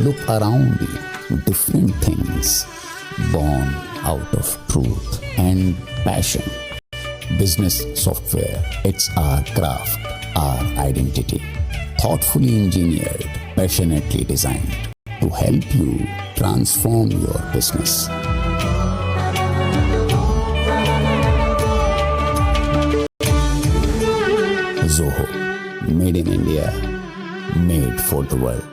Look around you, different things born out of truth and passion. Business software, it's our craft, our identity. Thoughtfully engineered, passionately designed to help you transform your business. Zoho, made in India, made for the world.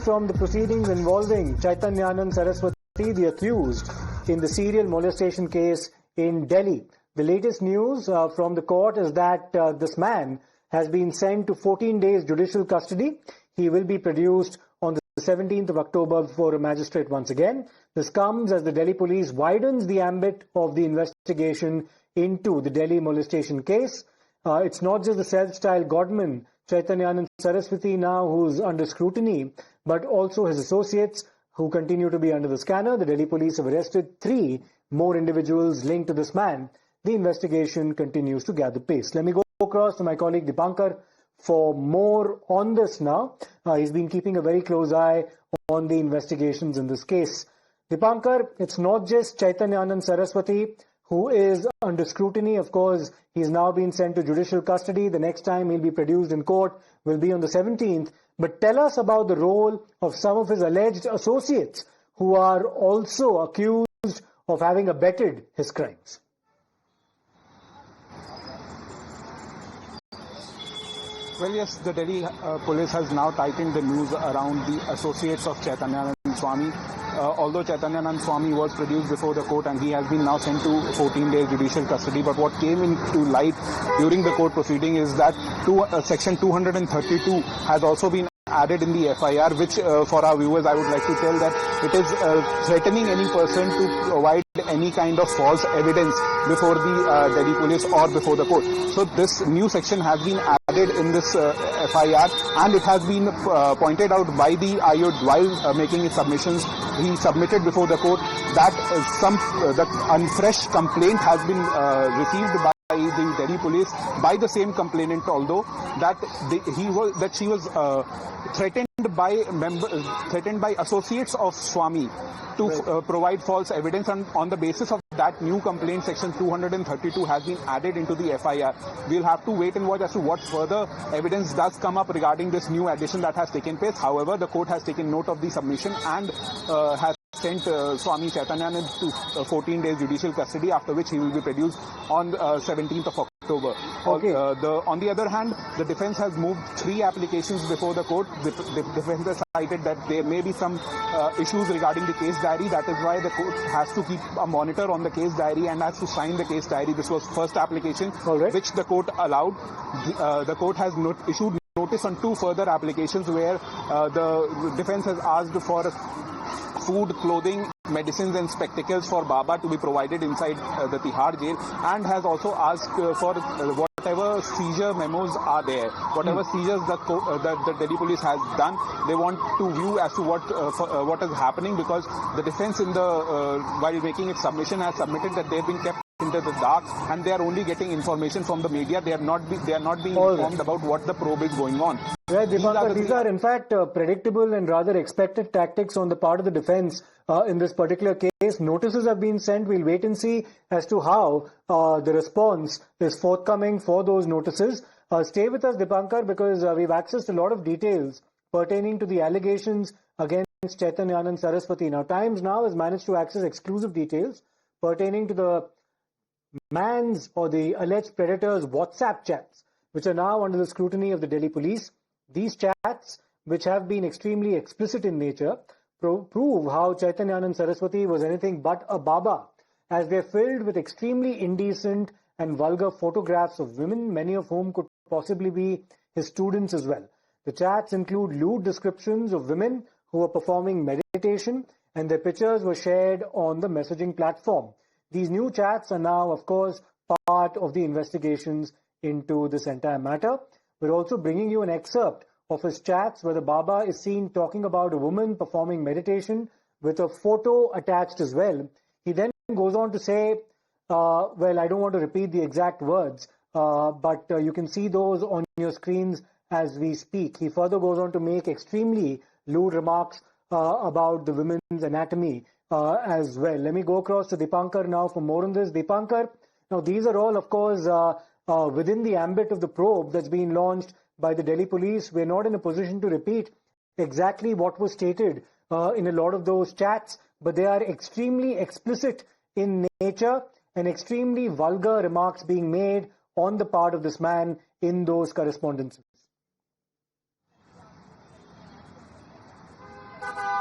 From the proceedings involving Chaitanyanan Saraswati, the accused in the serial molestation case in Delhi. The latest news from the court is that this man has been sent to 14 days judicial custody. He will be produced on the 17th of October before a magistrate once again. This comes as the Delhi police widens the ambit of the investigation into the Delhi molestation case. It's not just the self-styled godman, Chaitanyanan Saraswati, now who's under scrutiny, but also his associates who continue to be under the scanner. The Delhi police have arrested 3 more individuals linked to this man. The investigation continues to gather pace. Let me go across to my colleague Dipankar for more on this now. He's been keeping a very close eye on the investigations in this case. Dipankar, it's not just Chaitanyanan Saraswati who is under scrutiny. Of course, he's now been sent to judicial custody. The next time he'll be produced in court will be on the 17th. But tell us about the role of some of his alleged associates who are also accused of having abetted his crimes. Well, yes, the Delhi police has now tightened the news around the associates of Chaitanyanan Swami. Although Chaitanyanan Swami was produced before the court and he has been now sent to 14 days judicial custody, but what came into light during the court proceeding is that section 232 has also been added in the FIR, which for our viewers I would like to tell that it is threatening any person to provide any kind of false evidence before the Delhi police or before the court. So this new section has been added in this FIR, and it has been pointed out by the IOD while making his submissions. He submitted before the court that a fresh complaint has been received by the Delhi police by the same complainant, although that she was threatened by associates of Swami to provide false evidence, and on the basis of that new complaint, section 232 has been added into the FIR. We'll have to wait and watch as to what further evidence does come up regarding this new addition that has taken place. However, the court has taken note of the submission and has sent Swami Chaitanyanan to 14 days judicial custody, after which he will be produced on 17th of October. Okay. On the other hand, the defense has moved 3 applications before the court. The defense has cited that there may be some issues regarding the case diary. That is why the court has to keep a monitor on the case diary and has to sign the case diary. This was first application, which the court allowed. The court has issued notice on 2 further applications where the defense has asked for food, clothing, medicines and spectacles for Baba to be provided inside the Tihar jail, and has also asked for whatever seizure memos are there, whatever seizures that the Delhi police has done, they want to view as to what is happening, because the defense while making its submission has submitted that they have been kept into the dark and they are only getting information from the media. They are not being informed about what the probe is going on. Yeah, Dipankar, these are in fact predictable and rather expected tactics on the part of the defense in this particular case. Notices have been sent. We'll wait and see as to how the response is forthcoming for those notices. Stay with us, Dipankar, because we've accessed a lot of details pertaining to the allegations against Chaitanyanan Saraswati. Now, Times Now has managed to access exclusive details pertaining to the man's or the alleged predator's WhatsApp chats, which are now under the scrutiny of the Delhi police. These chats, which have been extremely explicit in nature, prove how Chaitanyanan Saraswati was anything but a Baba, as they're filled with extremely indecent and vulgar photographs of women, many of whom could possibly be his students as well. The chats include lewd descriptions of women who were performing meditation, and their pictures were shared on the messaging platform. These new chats are now, of course, part of the investigations into this entire matter. We're also bringing you an excerpt of his chats where the Baba is seen talking about a woman performing meditation with a photo attached as well. He then goes on to say, well, I don't want to repeat the exact words, but you can see those on your screens as we speak. He further goes on to make extremely lewd remarks about the women's anatomy as well. Let me go across to Dipankar now for more on this. Dipankar, now these are all, of course, within the ambit of the probe that's been launched by the Delhi police. We're not in a position to repeat exactly what was stated in a lot of those chats, but they are extremely explicit in nature and extremely vulgar remarks being made on the part of this man in those correspondences.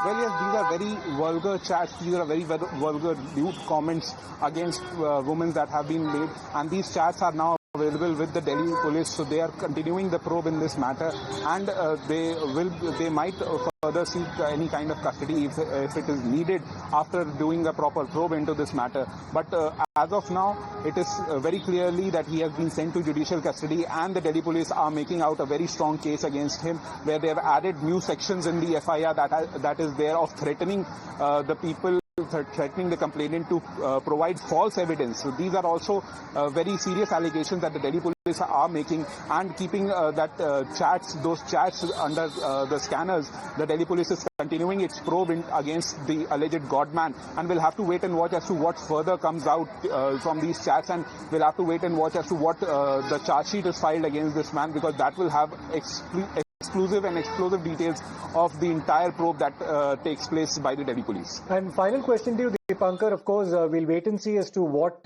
Well, yes, these are very vulgar chats. These are very vulgar, lewd comments against women that have been made. And these chats are now available with the Delhi police, so they are continuing the probe in this matter, and they might further seek any kind of custody if it is needed after doing a proper probe into this matter. But as of now, it is very clearly that he has been sent to judicial custody, and the Delhi police are making out a very strong case against him, where they have added new sections in the FIR that is there of threatening the people, threatening the complainant to provide false evidence. So these are also very serious allegations that the Delhi police are making, and keeping those chats under the scanners. The Delhi police is continuing its probe against the alleged godman, and we'll have to wait and watch as to what further comes out from these chats, and we'll have to wait and watch as to what the charge sheet is filed against this man, because that will have exclusive and explosive details of the entire probe that takes place by the Delhi police. And final question to you, Dipankar. Of course, we'll wait and see as to what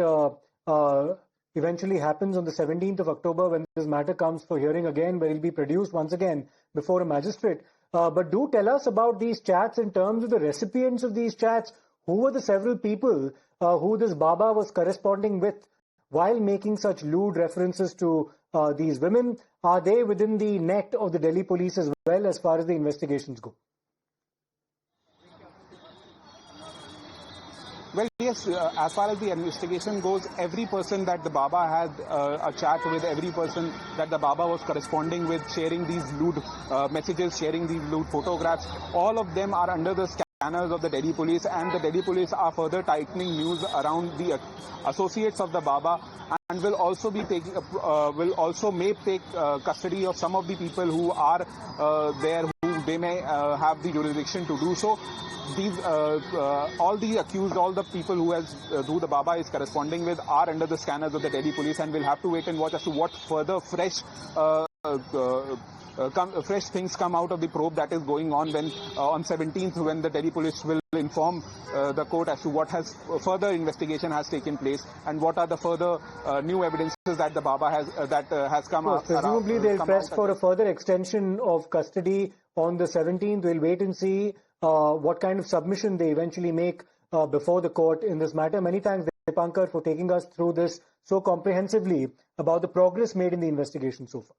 eventually happens on the 17th of October when this matter comes for hearing again, where it will be produced once again before a magistrate. But do tell us about these chats in terms of the recipients of these chats. Who were the several people who this Baba was corresponding with while making such lewd references to these women? Are they within the net of the Delhi police as well, as far as the investigations go? Well, yes, as far as the investigation goes, every person that the Baba had a chat with, every person that the Baba was corresponding with, sharing these lewd messages, sharing these lewd photographs, all of them are under the scanners of the Delhi police, and the Delhi police are further tightening news around the associates of the Baba, and will also be taking, may take custody of some of the people who are there, who they may have the jurisdiction to do so. These all the accused, all the people who the Baba is corresponding with, are under the scanners of the Delhi police, and we'll have to wait and watch as to what further fresh things come out of the probe that is going on when on 17th, when the Delhi police will inform the court as to what further investigation has taken place, and what are the further new evidences that the Baba has come out. Presumably they'll press for a further extension of custody on the 17th. We'll wait and see what kind of submission they eventually make before the court in this matter. Many thanks, Dipankar, for taking us through this so comprehensively about the progress made in the investigation so far.